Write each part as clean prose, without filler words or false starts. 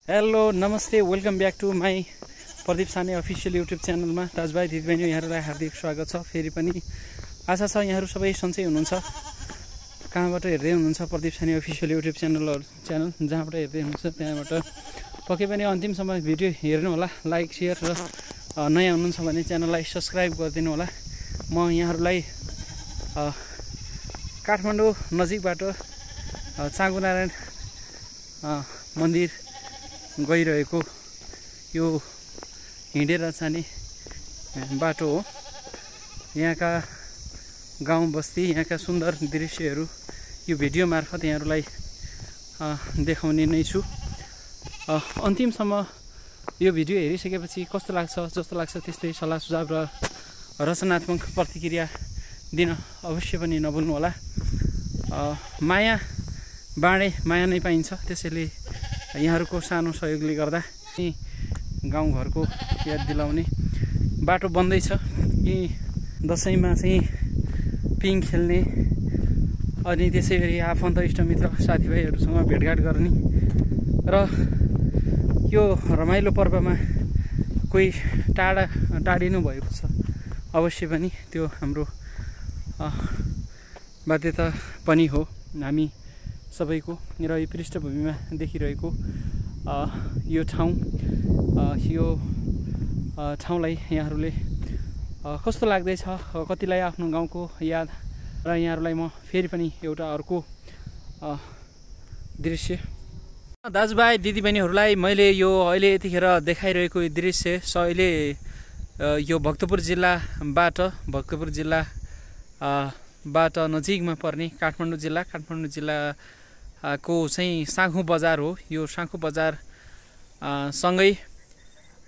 Hello नमस्ते welcome back to my Pradeep Sane official YouTube च्यानलमा दाजुभाइ दिदीबहिनी यहाँहरूलाई हार्दिक स्वागत छ। फेरि पनि आशा छ यहाँहरू सबै सन्चै हुनुहुन्छ। कहाँबाट हेर्दै हुनुहुन्छ Pradeep Sane official YouTube channel जहाँबाट हेर्दै हुनुहुन्छ त्यहाँबाट पक्कै पनि अन्तिमसम्म भिडियो हेर्नु होला। लाइक सेयर र नयाँ हुनुहुन्छ भने च्यानललाई सब्सक्राइब गरिदिनु होला। म यहाँहरूलाई काठमाडौँ नजिकबाट चाँगुनारायण मन्दिर गइरहेको यो हिँडेर जाने बाटो हो। यहाँका गाउँ बस्ती यहाँका सुन्दर दृश्यहरू यो भिडियो मार्फत यहाँहरूलाई देखाउने नै छु। अन्तिमसम्म यो भिडियो हेरिसकेपछि कस्तो लाग्छ जस्तो लाग्छ त्यस्तै सल्लाह सुझाव र रचनात्मक प्रतिक्रिया दिन अवश्य पनि नभुल्नु होला। माया बाँडे माया नै पाइन्छ, त्यसैले यहाँहरूको सानो सहयोगले गर्दा गाउँघरको याद दिलाउने बाटो बन्दैछ। यी दसैँमा चाहिँ पिङ खेल्ने अनि त्यसै गरी आफन्त इष्टमित्र साथीभाइहरूसँग भेटघाट गर्ने र यो रमाइलो पर्वमा कोही टाढिनु भएको छ अवश्य पनि त्यो हाम्रो बाध्यता पनि हो हामी सबैको। र यो पृष्ठभूमिमा देखिरहेको यो ठाउँलाई यहाँहरूले कस्तो लाग्दैछ, कतिलाई आफ्नो गाउँको याद र यहाँहरूलाई म फेरि पनि एउटा अर्को दृश्य दाजुभाइ दिदीबहिनीहरूलाई मैले यो अहिले यतिखेर देखाइरहेको दृश्य अहिले यो भक्तपुर जिल्लाबाट नजिकमा पर्ने काठमाडौँ जिल्लाको चाहिँ साँखु बजार हो। यो साँखु बजार सँगै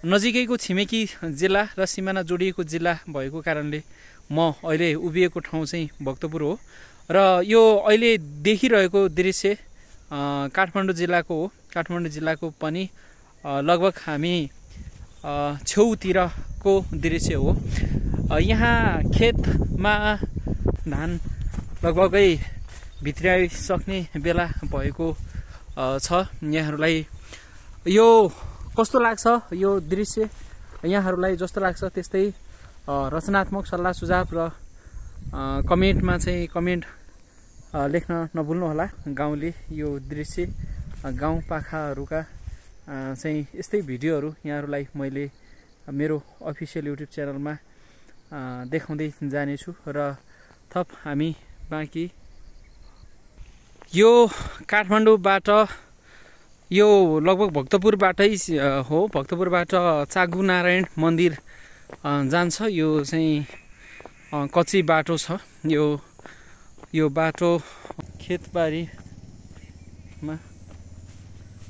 नजिकैको छिमेकी जिल्ला र सिमाना जोडिएको जिल्ला भएको कारणले म अहिले उभिएको ठाउँ चाहिँ भक्तपुर हो। र यो अहिले देखिरहेको दृश्य काठमाडौँ जिल्लाको हो। काठमाडौँ जिल्लाको पनि लगभग हामी छेउतिरको दृश्य हो। यहाँ खेतमा धान लगभगै भित्र्याइसक्ने बेला भएको छ। यहाँहरूलाई यो कस्तो लाग्छ यो दृश्य, यहाँहरूलाई जस्तो लाग्छ त्यस्तै रचनात्मक सल्लाह सुझाव र कमेन्टमा चाहिँ कमेन्ट लेख्न नभुल्नु होला। गाउँले यो दृश्य गाउँपाखाहरूका चाहिँ यस्तै भिडियोहरू यहाँहरूलाई मैले मेरो अफिसियल युट्युब च्यानलमा देखाउँदै जानेछु। र थप हामी बाँकी यो काठमाडौँबाट यो लगभग भक्तपुरबाटै हो। भक्तपुरबाट चाँगुनारायण मन्दिर जान्छ। यो चाहिँ कच्ची बाटो छ। यो बाटो खेतबारीमा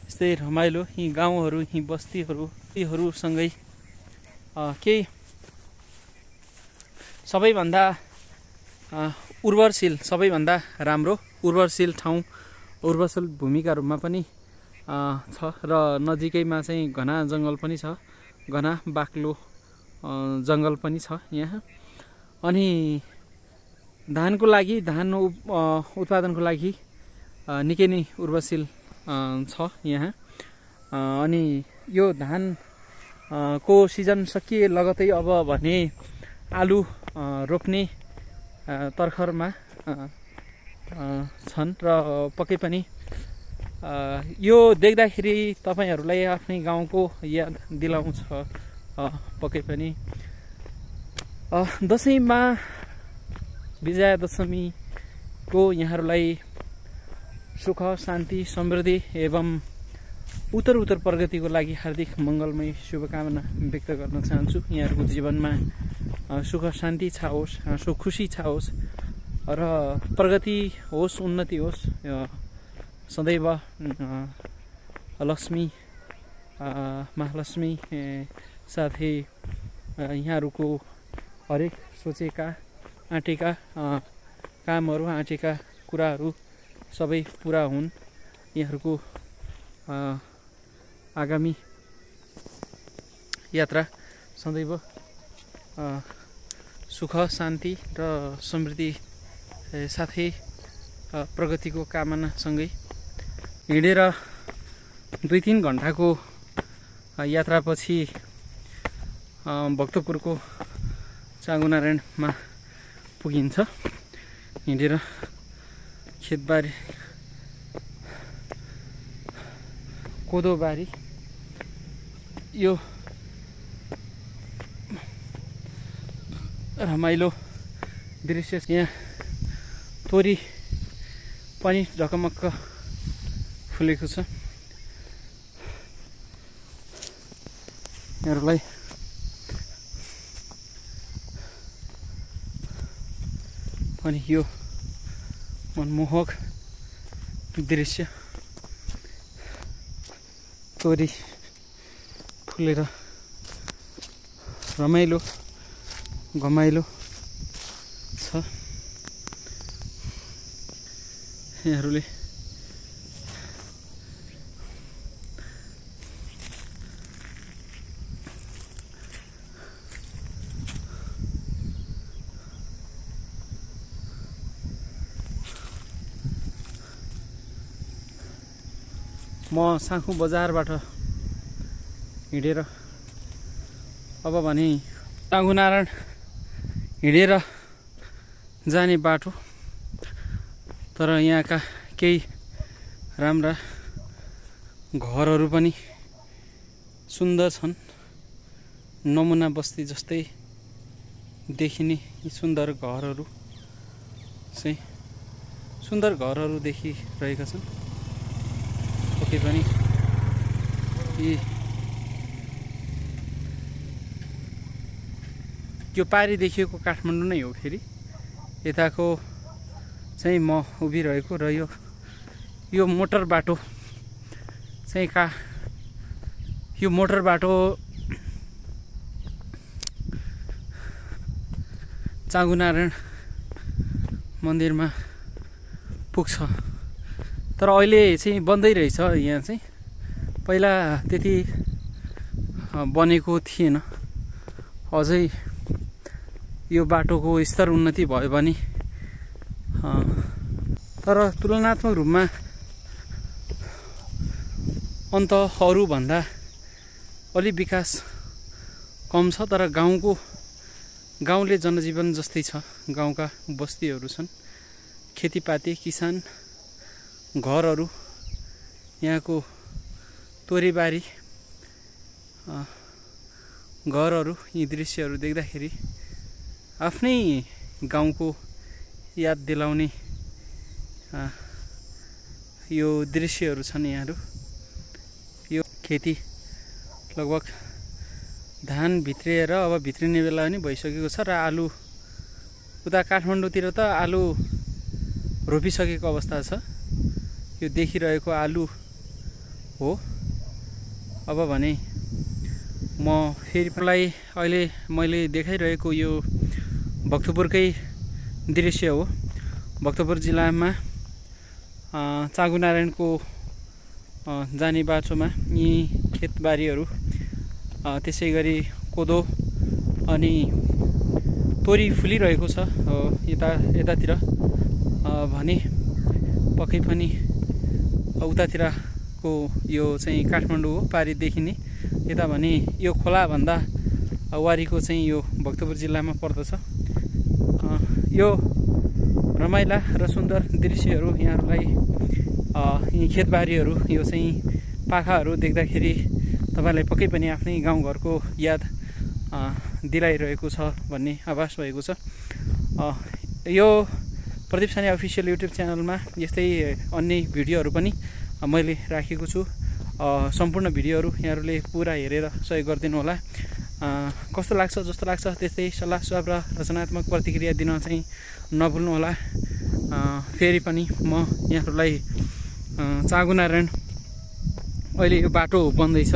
यस्तै रमाइलो यी गाउँहरू यी बस्तीहरूसँगै केही सबैभन्दा उर्वरशील सबैभन्दा राम्रो उर्वरशील ठाउँ उर्वरशील भूमिका रूपमा पनि छ। र नजिकैमा चाहिँ घना जङ्गल पनि छ, घना बाक्लो जङ्गल पनि छ यहाँ। अनि धान उत्पादनको लागि निकै नै उर्वरशील छ यहाँ। अनि यो धान को सिजन सकिए लगतै अब भने आलु रोप्ने तकहरमा छन्। र पक्कै पनि यो देख्दाखेरि तपाईहरूलाई आफ्नै गाउँको याद दिलाउँछ। पक्कै पनि दसैँमा विजयादशमीको यहाँहरूलाई सुख शान्ति समृद्धि एवं उत्तर प्रगतिको लागि हार्दिक मङ्गलमय शुभकामना व्यक्त गर्न चाहन्छु। यहाँहरूको जीवनमा सुख शान्ति छाओस्, हाँसो खुसी छाओस् र प्रगति होस्, उन्नति होस्। सदैव लक्ष्मी महालक्ष्मी साथै यहाँहरूको हरेक सोचेका आँटेका कामहरू आँटेका कुराहरू सबै पुरा हुन्। यहाँहरूको आगामी यात्रा सदैव सुख शान्ति र समृद्धि साथै प्रगतिको कामनासँगै हिँडेर 2-3 घण्टाको यात्रापछि भक्तपुरको चाँगुनारायणमा पुगिन्छ। हिँडेर खेतबारी, कोदोबारी, यो रमाइलो दृश्य। यहाँ तोरी पनि ढकमक्क फुलेको छ। यहाँहरूलाई पनि यो मनमोहक दृश्य, तोरी फुलेर रमाइलो घमाइलो छ। यहाँहरूले म साँखु बजारबाट हिँडेर अब भने चाँगुनारायण हिँडेर जाने बाटो। तर यहाँका केही राम्रा घरहरू पनि सुन्दर छन्। नमुना बस्ती जस्तै देखिने सुन्दर घरहरू चाहिँ सुन्दर घरहरू देखिरहेका छन्। पक्कै पनि यो पारी देखिएको काठमाडौँ नै हो। फेरि यताको चाहिँ म उभिरहेको र यो मोटर बाटो चाहिँ यो मोटर बाटो चाँगुनारायण मन्दिरमा पुग्छ। तर अहिले चाहिँ बन्दै रहेछ। यहाँ चाहिँ पहिला त्यति बनेको थिएन। अझै यो बाटोको स्तर उन्नति भयो भने तर तुलनात्मक रूपमा अरूभन्दा अलि विकास कम छ। तर गाउँले जनजीवन जस्तै छ। गाउँका बस्तीहरू छन्, खेतीपाती, किसान, घरहरू, यहाँको तोरीबारी, घरहरू, यी दृश्यहरू देख्दाखेरि आफ्नै गाउँको याद दिलाउने यो दृश्यहरू छन्। यहाँहरू यो खेती लगभग धान भित्रिएर अब भित्रिने बेला पनि भइसकेको छ र आलु उता काठमाडौँतिर त आलु रोपिसकेको अवस्था छ। यो देखिरहेको आलु हो। अब भने म फेरिलाई अहिले मैले देखाइरहेको यो भक्तपुरकै दृश्य हो। भक्तपुर जिल्लामा चाँगुनारायणको जाने बाटोमा यी खेतबारीहरू, त्यसै गरी कोदो अनि तोरी फुलिरहेको छ। यतातिर भने पक्कै पनि उतातिरको यो चाहिँ काठमाडौँ हो, पारी देखिने। यता भने यो खोलाभन्दा वारीको चाहिँ यो भक्तपुर जिल्लामा पर्दछ। यो रमाइला र सुन्दर दृश्यहरू यहाँहरूलाई यी खेतबारीहरू, यो चाहिँ पाखाहरू देख्दाखेरि तपाईँलाई पक्कै पनि आफ्नै गाउँघरको याद दिलाइरहेको छ भन्ने आभास भएको छ। यो प्रदीप साने अफिसियल युट्युब च्यानलमा यस्तै अन्य भिडियोहरू पनि मैले राखेको छु। सम्पूर्ण भिडियोहरू यहाँहरूले पुरा हेरेर सहयोग गरिदिनु होला। कस्तो लाग्छ, जस्तो लाग्छ त्यस्तै सल्लाह सुझाव र रचनात्मक प्रतिक्रिया दिन चाहिँ नभुल्नु होला। फेरि पनि म यहाँहरूलाई चाँगुनारायण अहिले यो बाटो बन्दैछ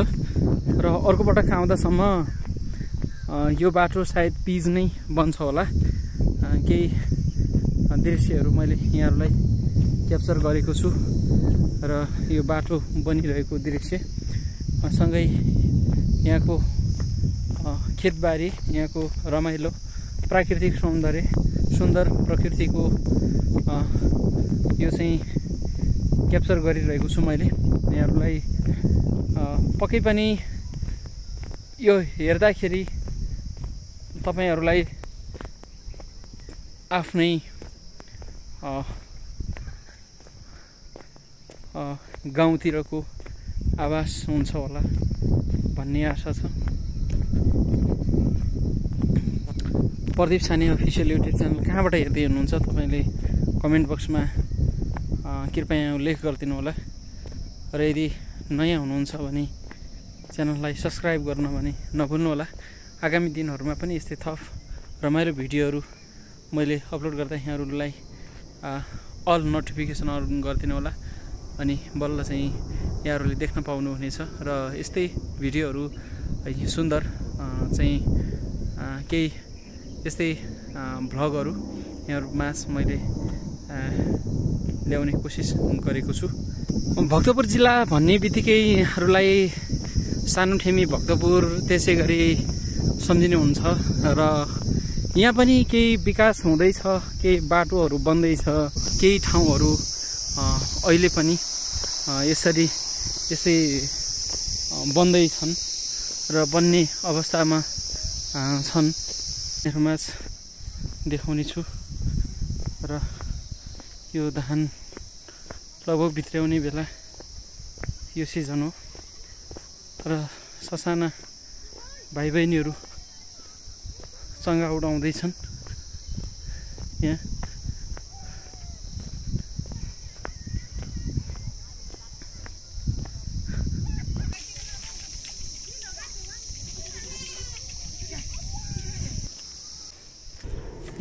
र अर्को पटक आउँदासम्म यो बाटो सायद पिच नै बन्छ होला। केही दृश्यहरू मैले यहाँहरूलाई क्याप्चर गरेको छु र यो बाटो बनिरहेको दृश्य सँगै यहाँको खेतबारी, यहाँको रमाइलो प्राकृतिक सौन्दर्य, सुन्दर प्रकृतिको यो चाहिँ क्याप्चर गरिरहेको छु मैले यहाँहरूलाई। पक्कै पनि यो हेर्दाखेरि तपाईहरुलाई आफ्नै गाउँतिरको आवास हुन्छ होला भन्ने आशा छ। Pradeep Sane official YouTube channel कहाँबाट हेर्दै हुनुहुन्छ तपाईले कमेन्ट बक्समा कृपया उल्लेख गरिदिनु होला र यदि नयाँ हुनुहुन्छ भने च्यानललाई सब्स्क्राइब गर्न भने नभुल्नु होला। आगामी दिनहरुमा पनि यस्तै थप रमाइलो भिडियोहरु मैले अपलोड गर्दा यहाँहरुलाई अल नोटिफिकेसन अन गरिदिनु होला अनि बल्ल चाहिँ यहाँहरुले देख्न पाउनु हुनेछ र यस्तै भिडियोहरु सुन्दर चाहिँ केही यस्तै भ्लगहरु यहाँहरुमा मैले ल्याउने कोसिस गरेको छु। भक्तपुर जिल्ला भन्ने बित्तिकै यहाँहरुलाई सानोठेमी भक्तपुर त्यसै गरी सम्झिनु हुन्छ र यहाँ पनि केही विकास हुँदैछ, केही बाटोहरु बन्दैछ, केही ठाउँहरु अहिले पनि यसै बन्दै छन् र बन्ने अवस्थामा छन्। यहाँहरुमा देखाउने छु र यो धान लगभग भित्र्याउने बेला यो सिजन हो र ससाना भाइ बहिनीहरु चंगा उडाउँदैछन्। यहाँ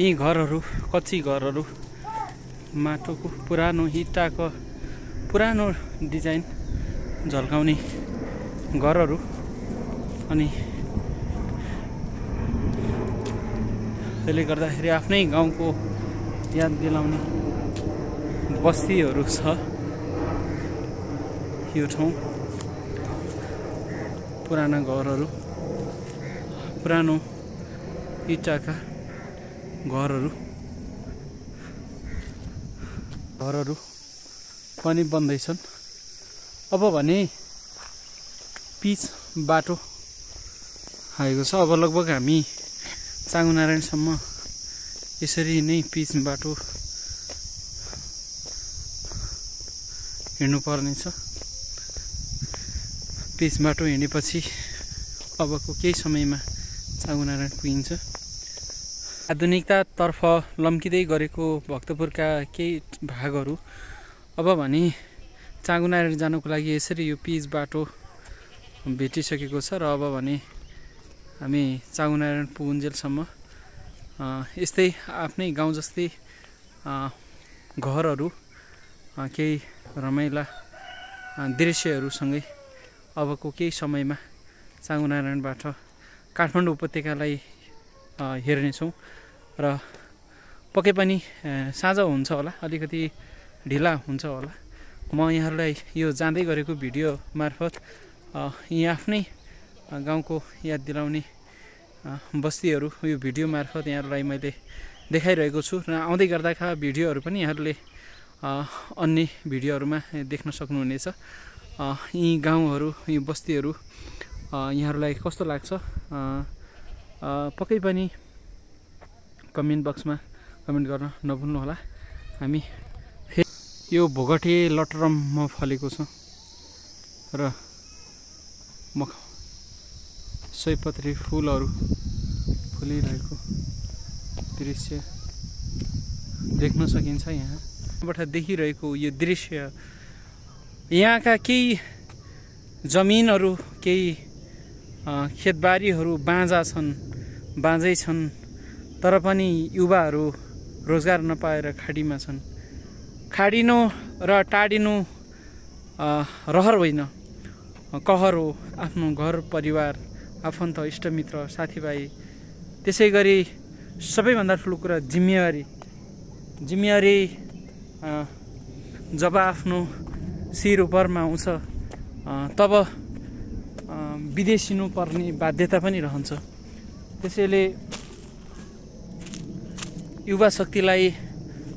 यी घरहरु कच्ची घरहरु माटोको पुरानो इटाको पुरानो डिजाइन झल्काउने घरहरु अनि त्यसले गर्दाखेरि आफ्नै गाउँको याद दिलाउने बस्तीहरु छ। यो ठाउँ पुराना घरहरु, पुरानो इटाका घरहरु पनि बन्दैछन्। अब भने पिच बाटो आएको छ। अब लगभग हामी चाँगुनारायणसम्म यसरी नै पिच बाटो हिँड्नु पर्नेछ। पिच बाटो हिँडेपछि अबको केही समयमा चाँगुनारायण पुगिन्छ। आधुनिकतातर्फ लम्किँदै गरेको भक्तपुरका केही भागहरू अब भने चाँगुनारायण जानको लागि यसरी यो पिच बाटो भेटिसकेको छ र अब भने हामी चाँगुनारायण पुगुन्जेलसम्म यस्तै आफ्नै गाउँ जस्तै घरहरू, केही रमाइला दृश्यहरूसँगै अबको केही समयमा चाँगुनारायणबाट काठमाडौँ उपत्यकालाई हेर्नेछौँ र पक्कै पनि साँझ हुन्छ होला, अलिकति ढिला हुन्छ होला। म यहाँहरूलाई यो जाँदै गरेको भिडियो मार्फत यहाँ आफ्नै गाउँको याद दिलाउने बस्तीहरू यो भिडियो मार्फत यहाँहरूलाई मैले देखाइरहेको छु र आउँदै गर्दाका भिडियोहरू पनि यहाँहरूले अन्य भिडियोहरूमा देख्न सक्नुहुनेछ। यी गाउँहरू, यी बस्तीहरू यहाँहरूलाई कस्तो लाग्छ पक्कै पनि कमेन्ट बक्समा कमेन्ट गर्न नभुल्नुहोला। हामी यो भोगटे लटरममा फलेको छ र सयपत्री फुलहरू फुलिरहेको दृश्य देख्न सकिन्छ। यहाँबाट देखिरहेको यो दृश्य यहाँका केही जमिनहरू, केही खेतबारीहरू बाँझै छन् तर पनि युवाहरू रोजगार नपाएर खाडीमा छन्। खाडिनु र टाडिनु रहर होइन, कहर हो। आफ्नो घर परिवार, आफन्त, इष्टमित्र, साथीभाइ, त्यसै गरी सबैभन्दा ठुलो कुरा जिम्मेवारी जब आफ्नो शिर उपरमा आउँछ तब विदेशिनु पर्ने बाध्यता पनि रहन्छ। त्यसैले युवा शक्तिलाई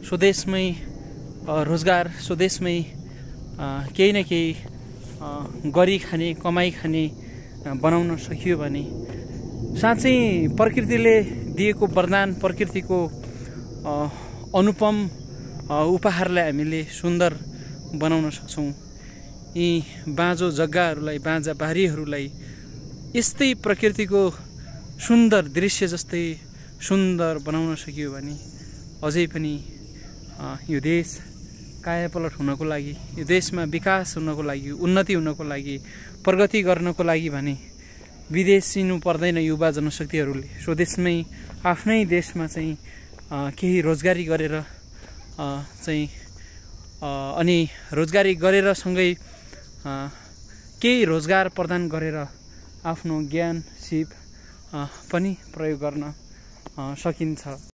स्वदेशमै रोजगार, स्वदेशमै केही न केही गरी खाने कमाई खाने बनाउन सकियो भने साँच्चै प्रकृतिले दिएको वरदान प्रकृतिको अनुपम उपहारलाई हामीले सुन्दर बनाउन सक्छौँ। यी बाँझो जग्गाहरूलाई बाँझा बारीहरूलाई यस्तै प्रकृतिको सुन्दर दृश्य जस्तै सुन्दर बनाउन सकियो भने अझै पनि यो देश कायापलट हुनको लागि यो देशमा विकास हुनको लागि उन्नति हुनको लागि प्रगति गर्नको लागि भने विदेश चिन्नु पर्दैन। युवा जनशक्तिहरूले स्वदेशमै आफ्नै देशमा चाहिँ केही रोजगारी गरेर चाहिँ अनि रोजगारी गरेर सँगै केही रोजगार प्रदान गरेर आफ्नो ज्ञान सिप पनि प्रयोग गर्न सकिन्छ।